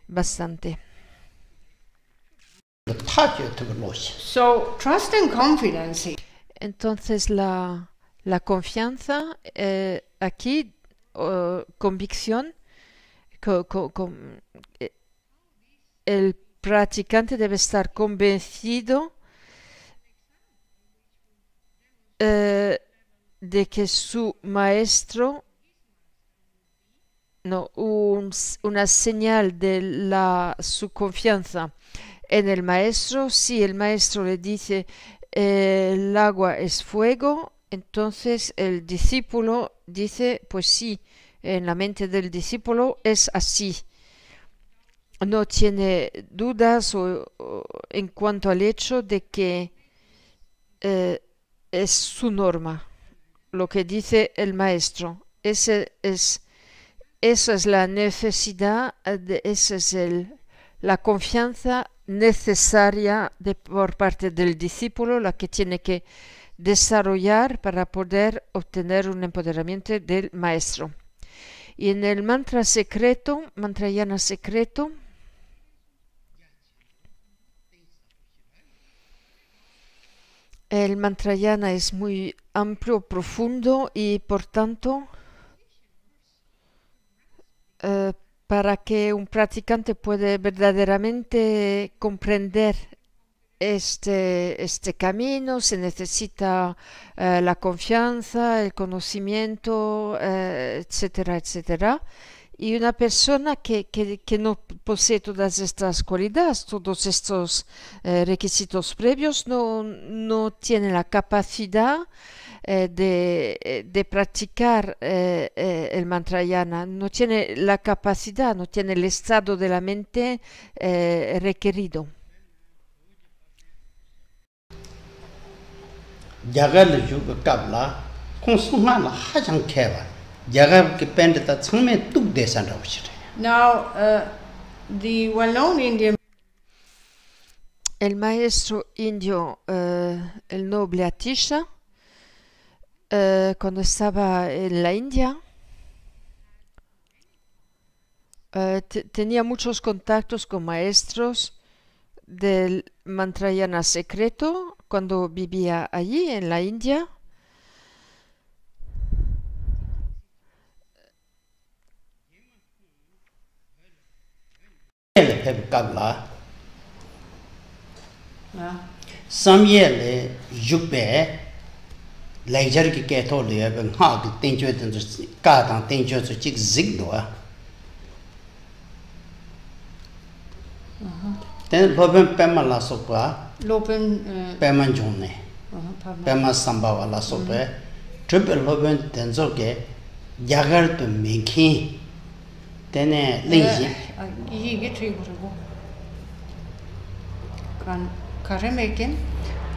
bastante. So trust and confidence. Entonces la confianza, aquí, convicción, el practicante debe estar convencido de que su maestro, no, una señal de su confianza en el maestro. Si el maestro le dice el agua es fuego, entonces el discípulo dice, pues sí, en la mente del discípulo es así. No tiene dudas en cuanto al hecho de que es su norma, lo que dice el maestro. Esa es la necesidad, esa es la confianza necesaria por parte del discípulo, la que tiene que desarrollar para poder obtener un empoderamiento del maestro. Y en el mantra secreto, mantrayana secreto, el mantrayana es muy amplio, profundo y por tanto para que un practicante pueda verdaderamente comprender este camino se necesita la confianza, el conocimiento, etcétera, etcétera. Y una persona que no posee todas estas cualidades, todos estos requisitos previos, no tiene la capacidad de practicar el mantrayana, no tiene la capacidad, no tiene el estado de la mente requerido. Now, the well-known Indian el maestro indio, el noble Atisha, cuando estaba en la India, tenía muchos contactos con maestros del mantrayana secreto cuando vivía allí en la India. Samyele yukbe laser ki keto le ben ha ki tenjo den ka dang tenjo so chik zig do ten loben pema la so pa lopen pema jone pema samba wala so pe triple loben tenzo ke yagar to minki tene leji 이게 트리브고 간 카레메켄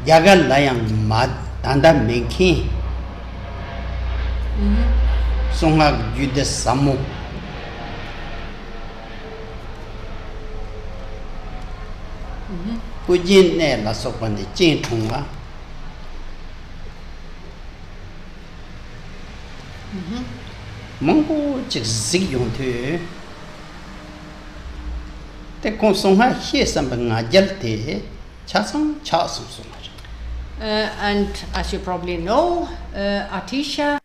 야갈 라양 마 단다 맹키 송학 유데 사모 꾸진네 라속반데 찐총가 몽고 직직 용퇴 te konsonga hiesamba ngajalte chasang chasum. And as you probably know, Atisha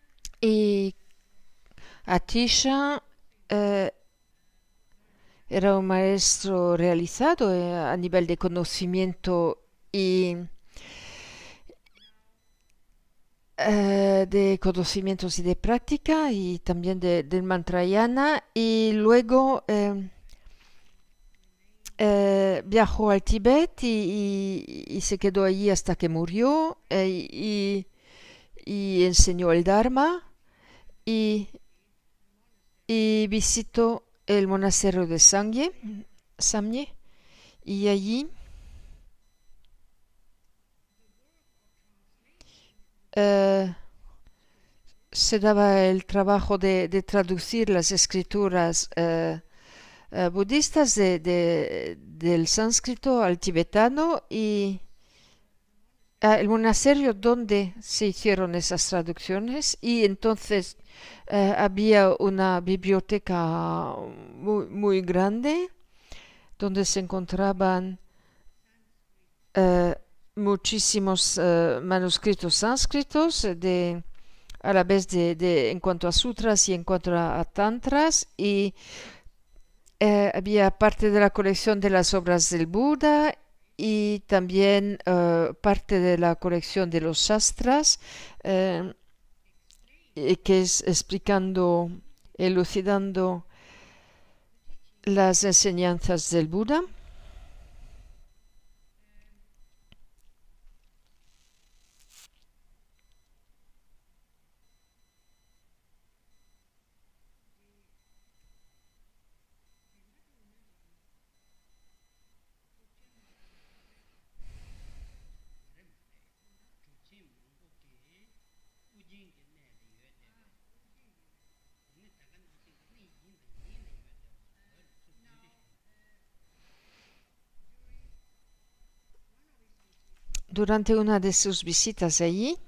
era un maestro realizado a nivel de conocimiento y de conocimientos y de práctica y también del mantrayana, y luego viajó al Tíbet y se quedó allí hasta que murió, y enseñó el Dharma y visitó el monasterio de Samye, y allí se daba el trabajo de traducir las escrituras budistas del sánscrito al tibetano, y el monasterio donde se hicieron esas traducciones, y entonces había una biblioteca muy, muy grande donde se encontraban muchísimos manuscritos sánscritos a la vez en cuanto a sutras y en cuanto a tantras, y había parte de la colección de las obras del Buda y también parte de la colección de los shastras, que es explicando, elucidando las enseñanzas del Buda. Durante una de sus visitas allí,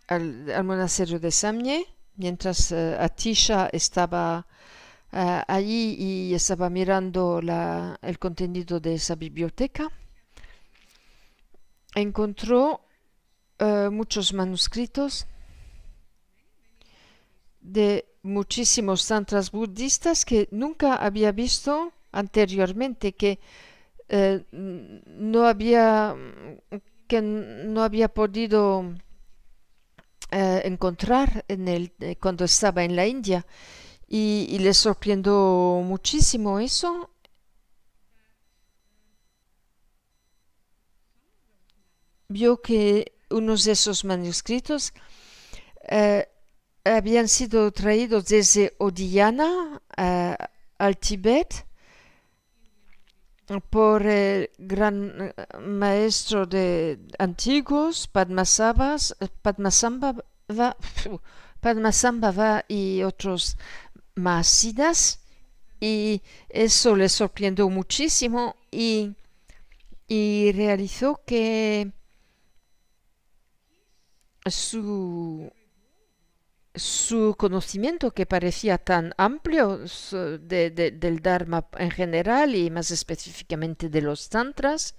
al monasterio de Samye, mientras Atisha estaba allí y estaba mirando el contenido de esa biblioteca, encontró muchos manuscritos de muchísimos tantras budistas que nunca había visto anteriormente, que no había podido encontrar cuando estaba en la India, y le sorprendió muchísimo eso. Vio que unos de esos manuscritos habían sido traídos desde Odiyana al Tíbet por el gran maestro de antiguos, Padmasambhava y otros Mahasiddhas, y eso le sorprendió muchísimo, y realizó que su conocimiento, que parecía tan amplio del Dharma en general y más específicamente de los tantras,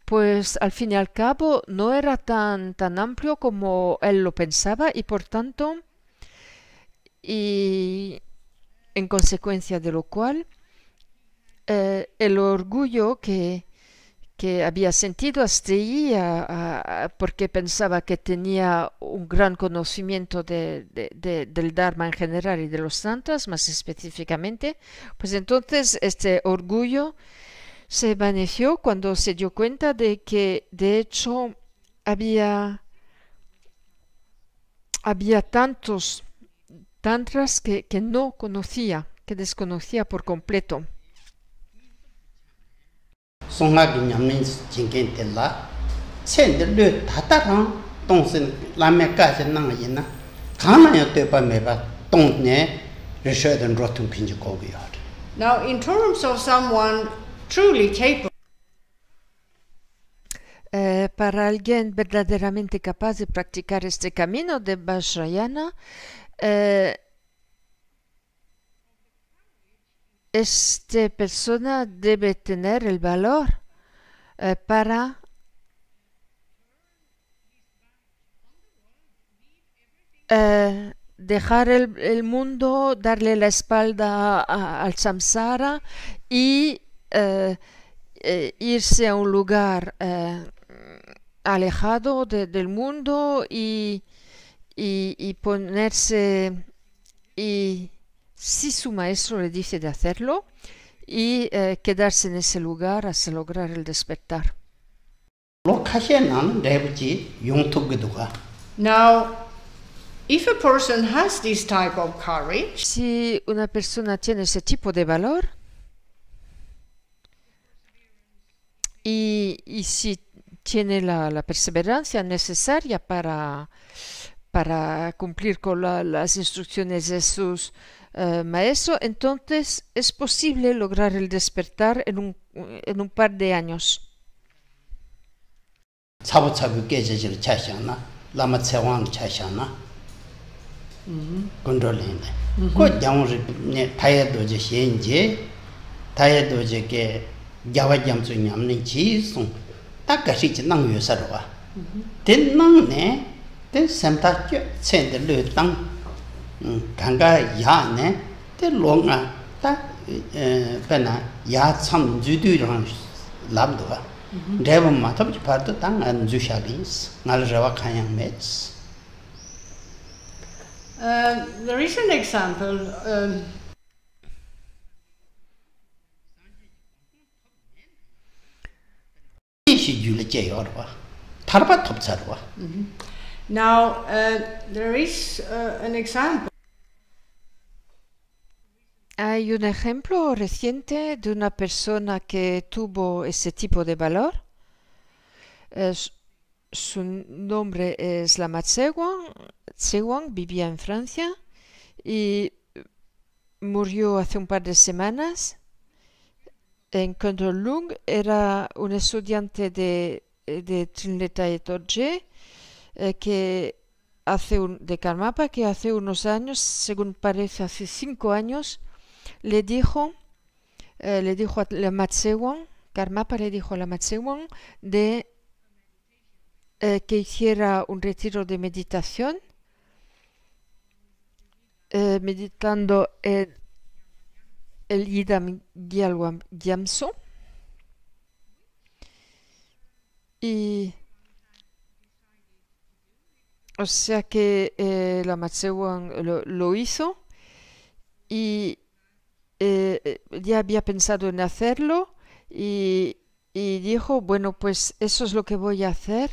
pues al fin y al cabo no era tan amplio como él lo pensaba, y por tanto, y en consecuencia de lo cual, el orgullo que había sentido hasta allí, porque pensaba que tenía un gran conocimiento del Dharma en general y de los tantras más específicamente, pues entonces este orgullo se vaneció cuando se dio cuenta de que de hecho había tantos tantras que no conocía, que desconocía por completo. Songa Ginyamin Jinkin Tella, Send Tatarang, Dongsen Lame Gajan Nangina, Kana Tepa Meba, Dongne, Richard and Rotten Pinjakoviot. Now, in terms of someone truly capable, para alguien verdaderamente capaz de practicar este camino de Vajrayana, esta persona debe tener el valor para dejar el mundo, darle la espalda al samsara y irse a un lugar alejado del mundo y ponerse, y si su maestro le dice de hacerlo, y quedarse en ese lugar hasta lograr el despertar. Now, if a person has this type of courage, si una persona tiene ese tipo de valor, y si tiene la perseverancia necesaria para cumplir con las instrucciones de sus maestros, entonces es posible lograr el despertar en un par de años. 타에도 제게 야와잠수 냠는 지송 딱가시 nang yu sarwa den nang ne den samta kyo chen de le tang ganga ya ne de longa ta pena ya cham ju du rang lam do ba rewa ma ta par to tang an ju sha gis ngal rewa khayang mets. There is an example. Now, there is an example. Hay un ejemplo reciente de una persona que tuvo ese tipo de valor. Su nombre es Lama Tsewang, vivía en Francia y murió hace un par de semanas. En Kundalung era un estudiante de Trinleta Dorje de Karmapa, que hace unos años, según parece hace 5 años, le dijo a Lama Tsewang, Karmapa le dijo a Lama Tsewang que hiciera un retiro de meditación, meditando en el Yidam Gyalwam Gyamso, y o sea que Lama Tsewang lo hizo y ya había pensado en hacerlo y dijo, bueno, pues eso es lo que voy a hacer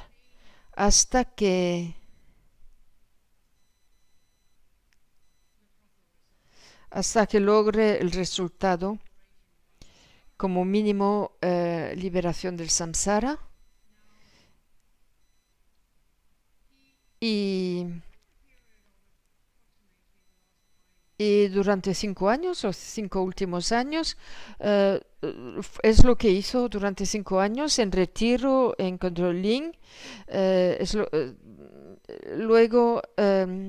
hasta que logre el resultado, como mínimo liberación del samsara. Y durante 5 años, los 5 últimos años, es lo que hizo durante 5 años en retiro, en Kundalung. Luego,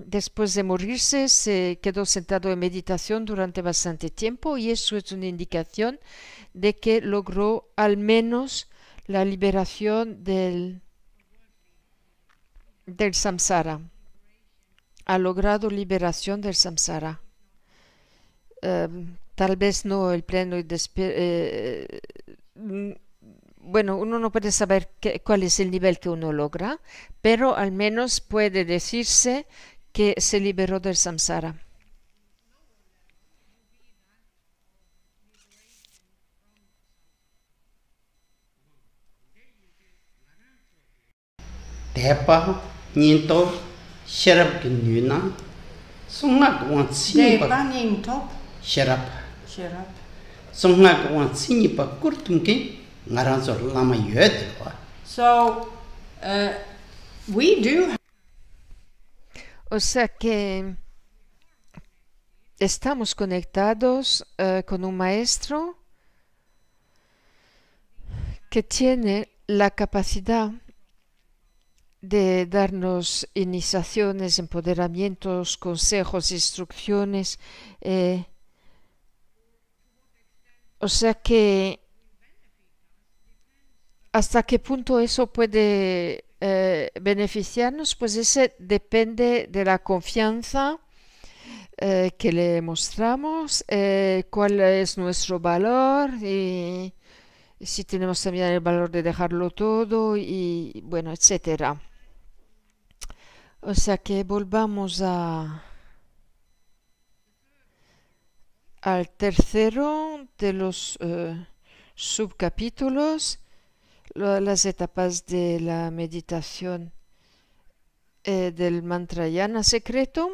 después de morirse, se quedó sentado en meditación durante bastante tiempo y eso es una indicación de que logró al menos la liberación del samsara. Ha logrado liberación del samsara. Tal vez no el pleno bueno, uno no puede saber cuál es el nivel que uno logra, pero al menos puede decirse que se liberó del samsara. Depa Ninto Sherab Gnuna Songak wan Nintop Sherab Sherab Songak wan Sinipa Kurtumki Naranzo Lama Yedwa. So we do. O sea que estamos conectados con un maestro que tiene la capacidad de darnos iniciaciones, empoderamientos, consejos, instrucciones. O sea que hasta qué punto eso puede beneficiarnos, pues ese depende de la confianza que le mostramos, cuál es nuestro valor y si tenemos también el valor de dejarlo todo y bueno, etcétera. O sea que volvamos al tercero de los subcapítulos, las etapas de la meditación del mantrayana secreto.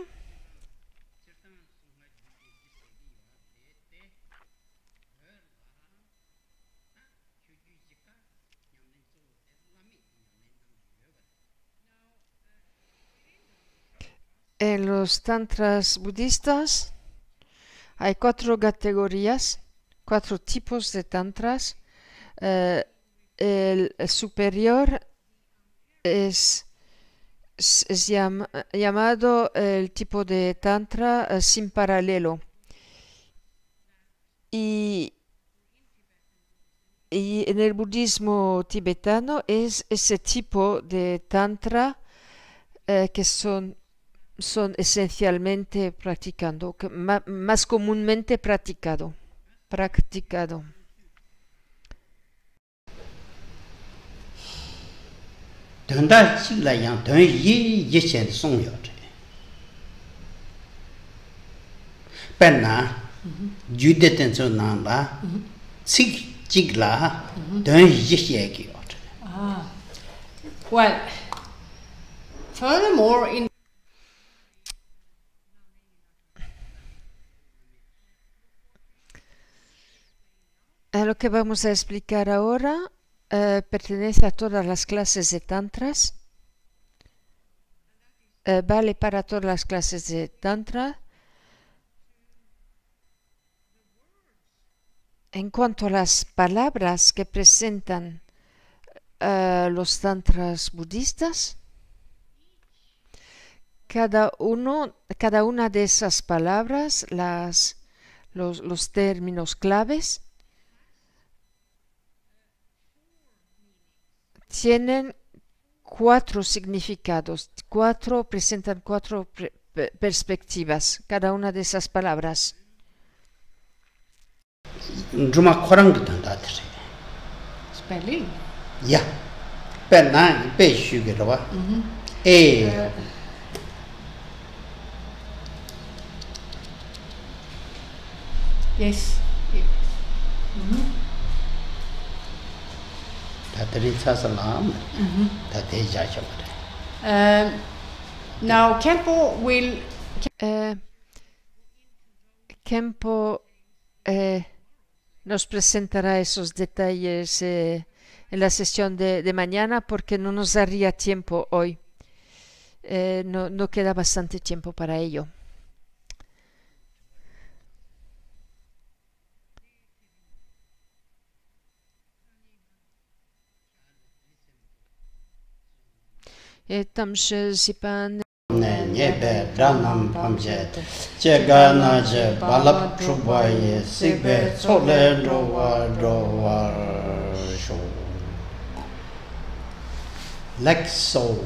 En los tantras budistas hay 4 categorías, 4 tipos de tantras. El superior es llamado el tipo de tantra sin paralelo. Y y en el budismo tibetano es ese tipo de tantra que son esencialmente practicando, más comúnmente practicado. Tanda chigla yang tön yi chen song yo zhe. Ben na ju de ten zo nang la cig chigla tön yi chen ge yo zhe. Well, furthermore, in Lo que vamos a explicar ahora pertenece a todas las clases de tantras, vale para todas las clases de tantra. En cuanto a las palabras que presentan los tantras budistas, cada una de esas palabras, los términos claves, tienen 4 significados, presentan 4 perspectivas, cada una de esas palabras. Ruma korang ge tanda de. spelling. Ya. Ben na be shu ge ba. Yes. Now Khenpo will Khenpo nos presentará esos detalles en la sesión de mañana porque no nos daría tiempo hoy. No queda bastante tiempo para ello. Tamsze zipan Nyebe dranam pamje chega na je balap chubaye sigbe chole rowa sho like so